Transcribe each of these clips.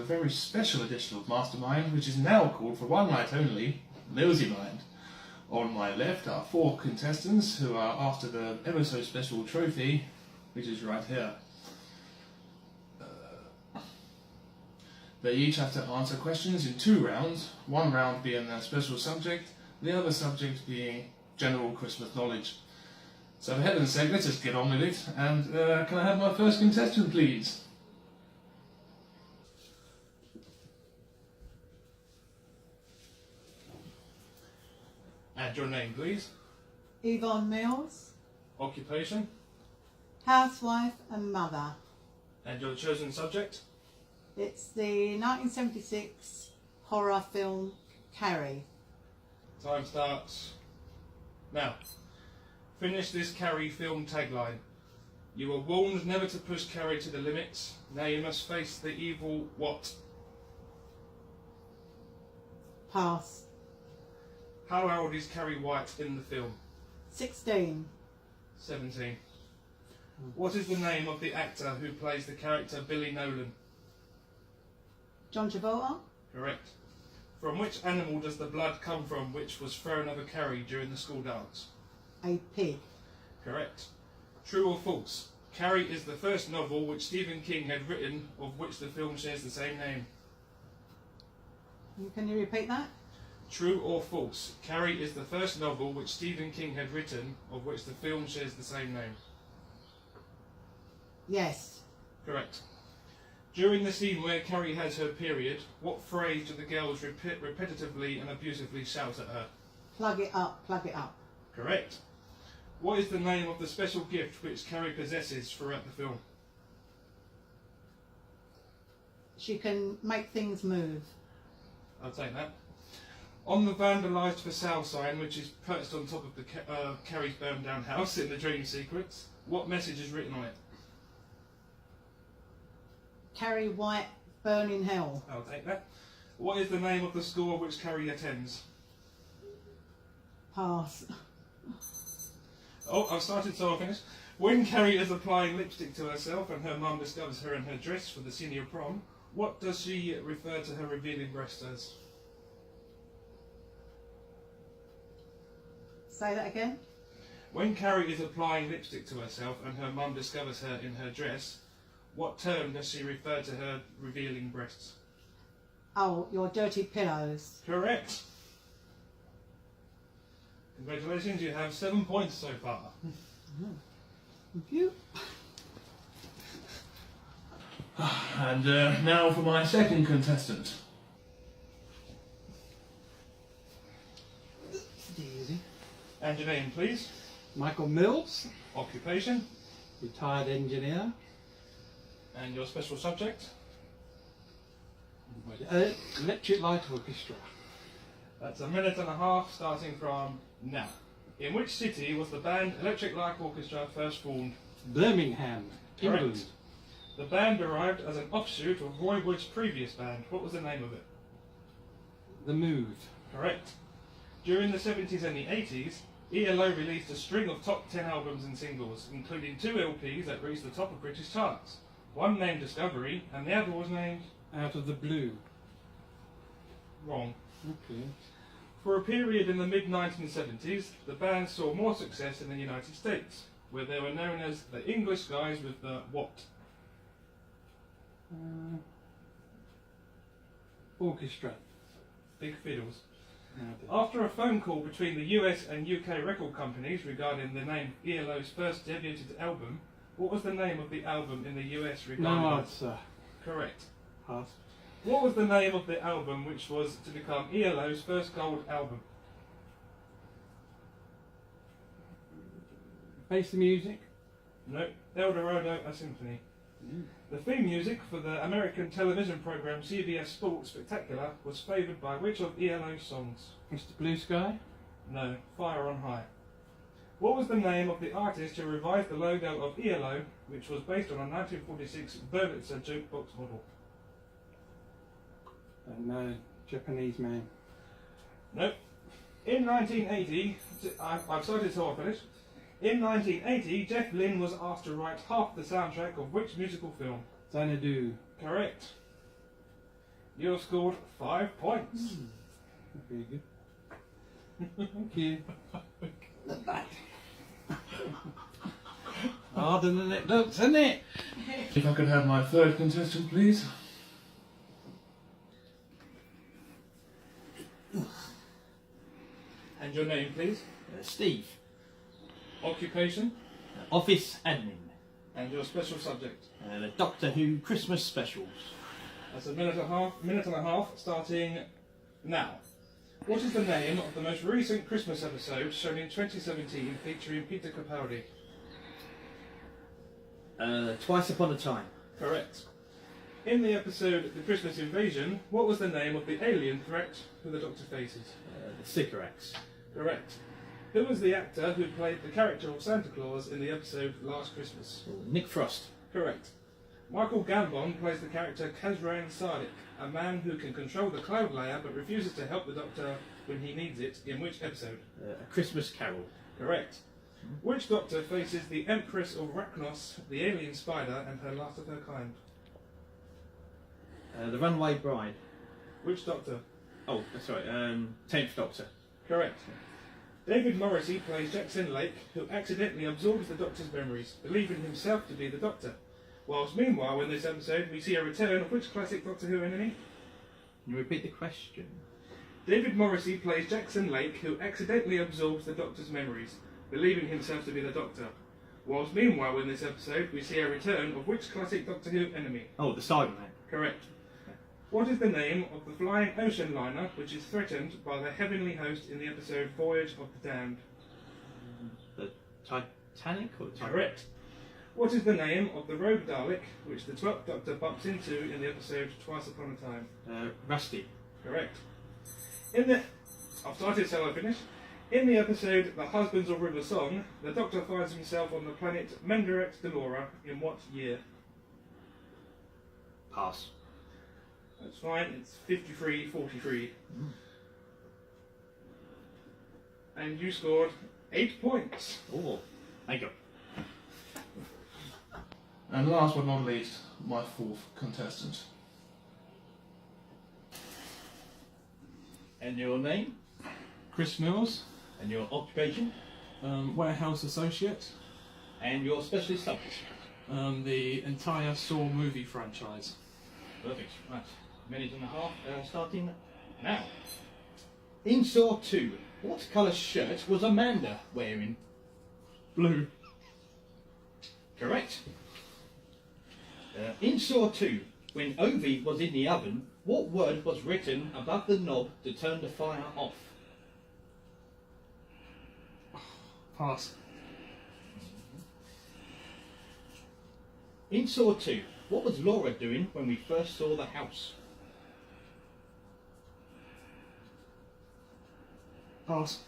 very special edition of Mastermind, which is now called, for one night only, Millsymind. On my left are 4 contestants who are after the ever so special trophy, which is right here. They each have to answer questions in 2 rounds, one round being their special subject, the other subject being general Christmas knowledge. So for heaven's sake, let's just get on with it, and can I have my first contestant, please? And your name, please? Yvonne Mills, Occupation? housewife and mother. And your chosen subject? It's the 1976 horror film Carrie. Time starts now. Finish this Carrie film tagline. You were warned never to push Carrie to the limits. Now you must face the evil what? Pass. How old is Carrie White in the film? 16. 17. What is the name of the actor who plays the character Billy Nolan? John Travolta. Correct. From which animal does the blood come from which was thrown over Carrie during the school dance? A pig. Correct. True or false? Carrie is the first novel which Stephen King had written, of which the film shares the same name. Can you repeat that? True or false? Carrie is the first novel which Stephen King had written, of which the film shares the same name. Yes. Correct. During the scene where Carrie has her period, what phrase do the girls repetitively and abusively shout at her? Plug it up, plug it up. Correct. What is the name of the special gift which Carrie possesses throughout the film? She can make things move. I'll take that. On the vandalised for sale sign, which is perched on top of the Carrie's burned down house in the dream sequence, what message is written on it? Carrie White, burn in hell. I'll take that. What is the name of the school which Carrie attends? Pass. Oh, I've started, so I'll finish. When Carrie is applying lipstick to herself and her mum discovers her in her dress for the senior prom, what does she refer to her revealing breast as? Say that again. When Carrie is applying lipstick to herself and her mum discovers her in her dress, what term does she refer to her revealing breasts? Oh, your dirty pillows. Correct. Congratulations, you have 7 points so far. Thank you. And now for my second contestant. Easy. And your name, please? Michael Mills, Occupation? retired engineer. And your special subject? Electric Light Orchestra. That's 1.5 minutes starting from now. In which city was the band Electric Light Orchestra first formed? Birmingham, Correct. England. The band arrived as an offshoot of Roy Wood's previous band. What was the name of it? The Move. Correct. During the 70s and the 80s, ELO released a string of top 10 albums and singles, including 2 LPs that reached the top of British charts. One named Discovery, and the other was named... Out of the Blue. Wrong. Okay. For a period in the mid-1970s, the band saw more success in the United States, where they were known as the English guys with the what? Orchestra. Big fiddles. Okay. After a phone call between the US and UK record companies regarding the name ELO's first debuted album, what was the name of the album in the US regarding No that? answer. Correct. Pass. What was the name of the album which was to become ELO's first gold album? Face the music. No, El Dorado, a Symphony. The theme music for the American television program CBS Sports Spectacular was favoured by which of ELO's songs? Mr. Blue Sky. No, Fire on High. What was the name of the artist who revised the logo of ELO, which was based on a 1946 Wurlitzer jukebox model? No, Japanese man. Nope. In 1980, I've started so I'll finish. In 1980, Jeff Lynne was asked to write half the soundtrack of which musical film? Xanadu. Correct. You have scored 5 points. Very good. Thank you. Harder than it looks, isn't it? If I could have my third contestant, please. And your name, please. Steve, Occupation. office admin, And your special subject. the Doctor Who Christmas specials. That's a minute and a half, starting now. What is the name of the most recent Christmas episode shown in 2017 featuring Peter Capaldi? Twice Upon a Time. Correct. In the episode The Christmas Invasion, what was the name of the alien threat who the Doctor faces? The Sycorax. Correct. Who was the actor who played the character of Santa Claus in the episode Last Christmas? Nick Frost. Correct. Michael Gambon plays the character Kazran Sardik, a man who can control the cloud layer but refuses to help the Doctor when he needs it, in which episode? A Christmas Carol. Correct. Which Doctor faces the Empress of Rachnos, the alien spider, and her last of her kind? The Runaway Bride. Which Doctor? Oh, sorry, 10th Doctor. Correct. David Morrissey plays Jackson Lake, who accidentally absorbs the Doctor's memories, believing himself to be the Doctor. Whilst meanwhile, in this episode, we see a return of which classic Doctor Who enemy? Can you repeat the question? David Morrissey plays Jackson Lake, who accidentally absorbs the Doctor's memories, believing himself to be the Doctor. Whilst meanwhile, in this episode, we see a return of which classic Doctor Who enemy? Oh, the Cyberman. Correct. What is the name of the flying ocean liner which is threatened by the heavenly host in the episode Voyage of the Damned? The Titanic or the Titanic? Correct. What is the name of the rogue Dalek which the 12th Doctor bumps into in the episode Twice Upon a Time? Rusty. Correct. I've started, so I'll finish. In the episode The Husbands of River Song, the Doctor finds himself on the planet Menderex Delora in what year? Pass. That's fine, it's 53-43. And you scored 8 points. Oh, thank you. And last but not least, my fourth contestant. And your name? Chris Mills, And your occupation? warehouse associate, And your specialist subject? the entire Saw movie franchise. Perfect. Right. Minute and a half, starting now. In Saw 2, what colour shirt was Amanda wearing? Blue. Correct. In Saw 2, when Ovi was in the oven, what word was written above the knob to turn the fire off? Pass. In Saw 2, what was Laura doing when we first saw the house? Pass.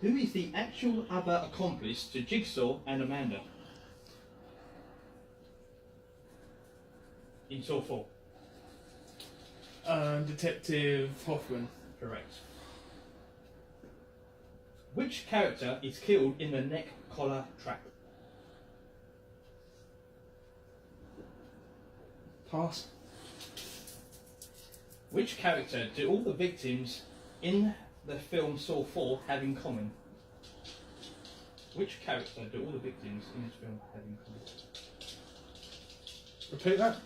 Who is the actual other accomplice to Jigsaw and Amanda? In Saw 4. Detective Hoffman. Correct. Which character is killed in the neck collar trap? Pass. Which character do all the victims in the film Saw 4 have in common? Which character do all the victims in this film have in common? Repeat that.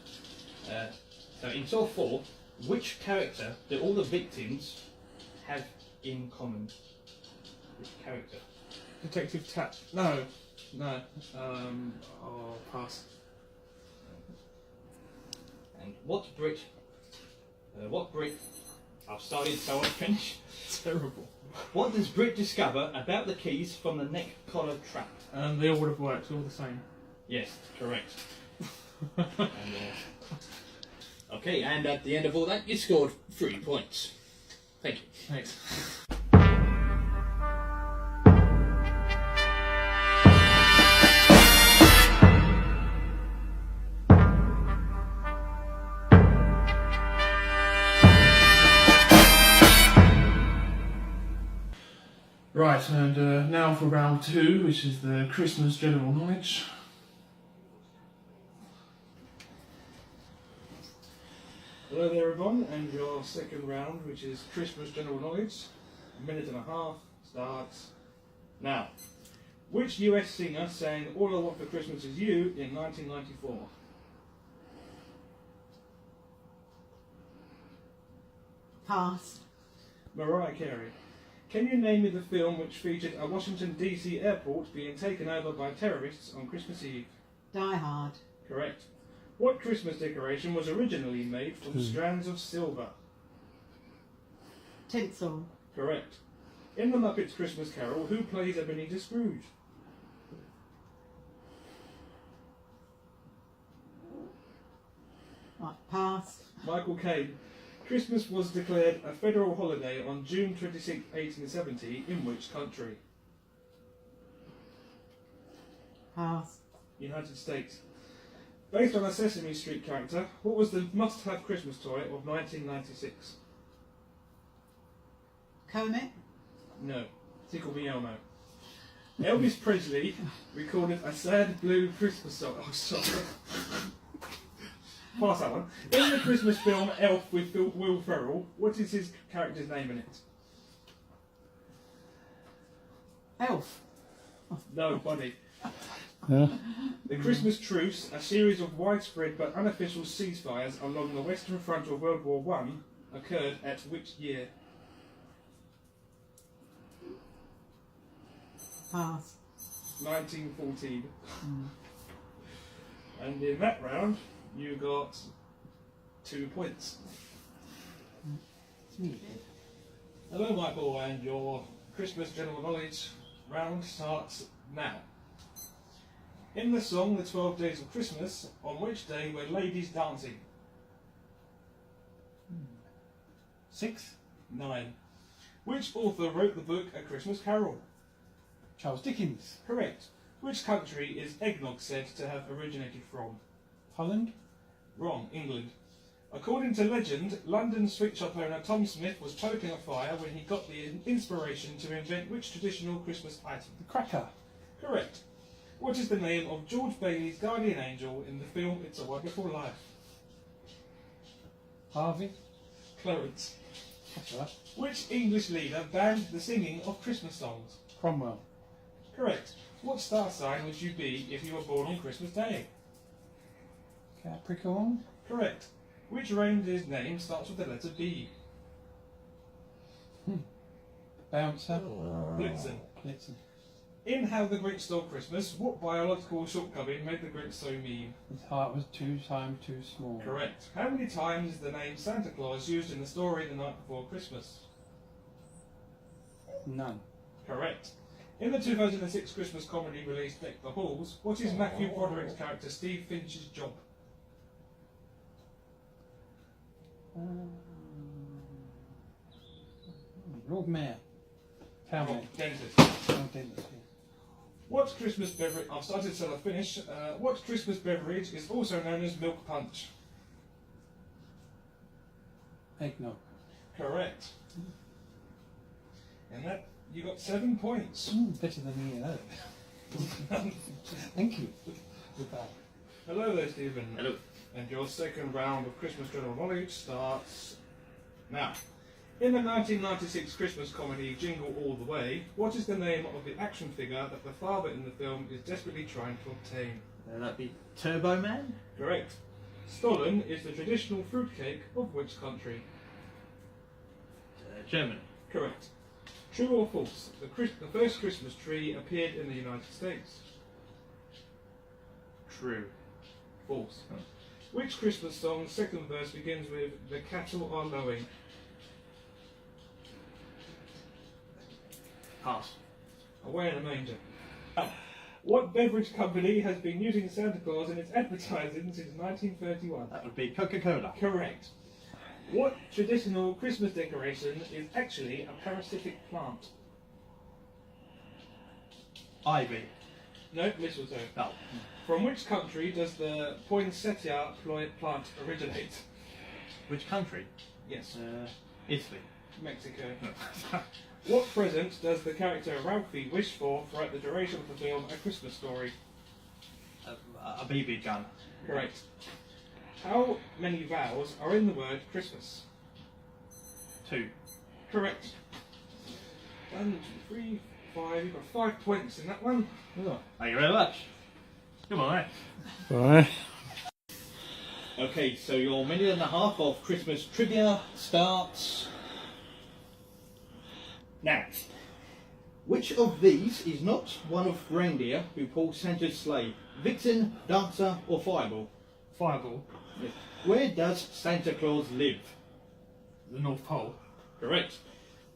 So in Saw 4, which character do all the victims have in common? Which character? Detective Tat. No. No. Oh, pass. And what Brit? I've started, so I'll finish. Terrible. What does Brit discover about the keys from the neck collar trap? They all would have worked, all the same. Yes, correct. And, okay, and at the end of all that, you scored 3 points. Thank you. Thanks. Right, and now for round 2, which is the Christmas general knowledge. Hello there, everyone, and your second round, which is Christmas general knowledge. A minute and a half starts now. Which US singer sang All I Want for Christmas Is You in 1994? Pass. Mariah Carey. Can you name me the film which featured a Washington DC airport being taken over by terrorists on Christmas Eve? Die Hard. Correct. What Christmas decoration was originally made from strands of silver? Tinsel. Correct. In The Muppets Christmas Carol, who plays Ebenezer Scrooge? Right, pass. Michael Caine. Christmas was declared a federal holiday on June 26, 1870, in which country? Pass. United States. Based on a Sesame Street character, what was the must-have Christmas toy of 1996? Kermit. No. Tickle Me Elmo. Elvis Presley recorded a sad blue Christmas song. Oh, sorry. Pass that one. In the Christmas film Elf with Will Ferrell, what is his character's name in it? Elf. No, Bunny. Yeah. The Christmas Truce, a series of widespread but unofficial ceasefires along the western front of World War I, occurred at which year? Pass. 1914. And in that round, you got 2 points. It's me. Hello, Michael, and your Christmas general knowledge round starts now. In the song The 12 Days of Christmas, on which day were ladies dancing? 6. 9. Which author wrote the book A Christmas Carol? Charles Dickens. Correct. Which country is eggnog said to have originated from? Holland. Wrong, England. According to legend, London sweet shop owner Tom Smith was poking a fire when he got the inspiration to invent which traditional Christmas item? The cracker. Correct. What is the name of George Bailey's guardian angel in the film It's a Wonderful Life? Harvey. Clarence. That's right. Which English leader banned the singing of Christmas songs? Cromwell. Correct. What star sign would you be if you were born on Christmas Day? Capricorn. Correct. Which reindeer's name starts with the letter B? Bouncer. Blitzen. Blitzen. In How the Grinch Stole Christmas, what biological shortcoming made the Grinch so mean? His heart was 2 times too small. Correct. How many times is the name Santa Claus used in the story The Night Before Christmas? None. Correct. In the 2006 Christmas comedy released Deck the Halls, what is Matthew Broderick's character Steve Finch's job? Lord Mayor. Town Mayor. Dentist. Oh, dentist, yeah. What Christmas beverage? I've started till I finish. What Christmas beverage is also known as milk punch? Eggnog. Correct. And that you got 7 points. Better than me, though. Thank you. Goodbye. Hello there, Stephen. Hello. And your second round of Christmas general knowledge starts now. In the 1996 Christmas comedy Jingle All the Way, what is the name of the action figure that the father in the film is desperately trying to obtain? That'd be Turbo Man? Correct. Stollen is the traditional fruitcake of which country? Germany. Correct. True or false? The first Christmas tree appeared in the United States. True. False. Which Christmas song's second verse begins with "The cattle are lowing"? Pass. Away in a manger. What beverage company has been using Santa Claus in its advertising since 1931? That would be Coca-Cola. Correct. What traditional Christmas decoration is actually a parasitic plant? Ivy. No, mistletoe. Oh. From which country does the poinsettia plant originate? Which country? Yes, Italy. Mexico. What present does the character Ralphie wish for throughout the duration of the film A Christmas Story? A BB gun. Correct. How many vowels are in the word Christmas? 2. Correct. 1, 2, 3, 5. You've got 5 points in that one. Thank you very much. Come on, mate. Right. Okay, so your minute and a half of Christmas trivia starts now. Which of these is not one of reindeer who pull Santa's sleigh? Vixen, Dancer, or Fireball? Fireball. Yes. Where does Santa Claus live? The North Pole. Correct.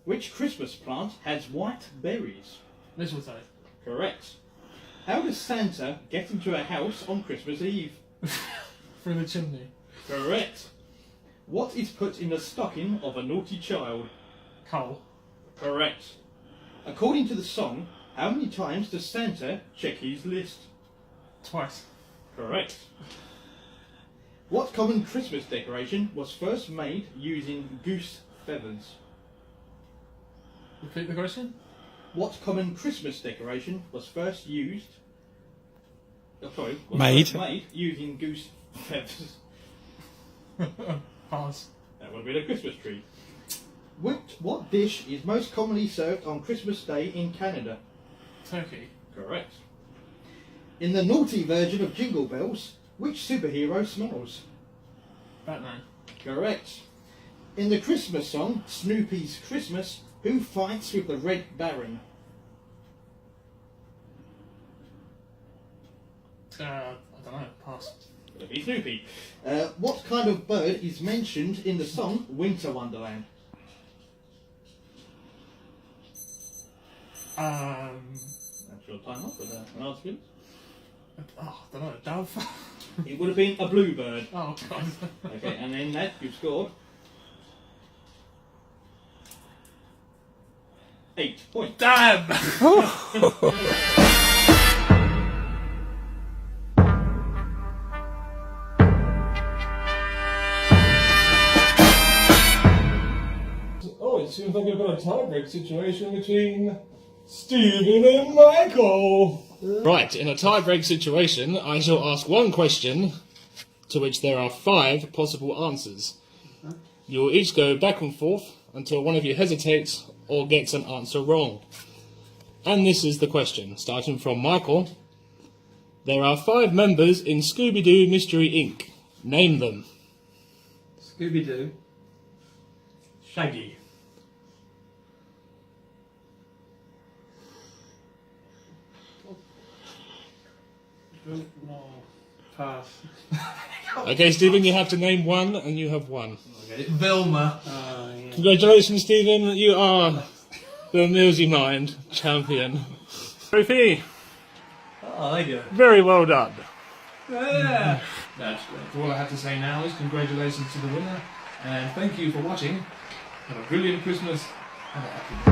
Which Christmas plant has white berries? Mistletoe. Correct. How does Santa get into a house on Christmas Eve? Through the chimney. Correct. What is put in the stocking of a naughty child? Coal. Correct. According to the song, how many times does Santa check his list? Twice. Correct. What common Christmas decoration was first made using goose feathers? Repeat the question? What common Christmas decoration was first used? Made. First made using goose feathers? Pass. That would be the Christmas tree. What dish is most commonly served on Christmas Day in Canada? Turkey. Correct. In the naughty version of Jingle Bells, which superhero smells? Batman. Correct. In the Christmas song, Snoopy's Christmas, who fights with the Red Baron? I don't know. Pass. Would be Snoopy. What kind of bird is mentioned in the song Winter Wonderland? That's your time up with an answer. I don't know. Dove. It would have been a bluebird. Oh God. Okay, and then that you've scored 8 points. Damn. Oh, it seems like we've got a tiebreak situation between Stephen and Michael. Right, in a tiebreak situation, I shall ask one question to which there are 5 possible answers. You will each go back and forth until one of you hesitates or gets an answer wrong. And this is the question, starting from Michael. There are 5 members in Scooby-Doo Mystery Inc. Name them. Scooby-Doo. Shaggy. No. Pass. Okay, Stephen, you have to name one, and you have one. Okay. Velma. Congratulations, Stephen. You are the Millsymind champion. Trophy. Oh, there you go. Very well done. Yeah. That's great. All I have to say now is congratulations to the winner, and thank you for watching. Have a brilliant Christmas and a happy New Year.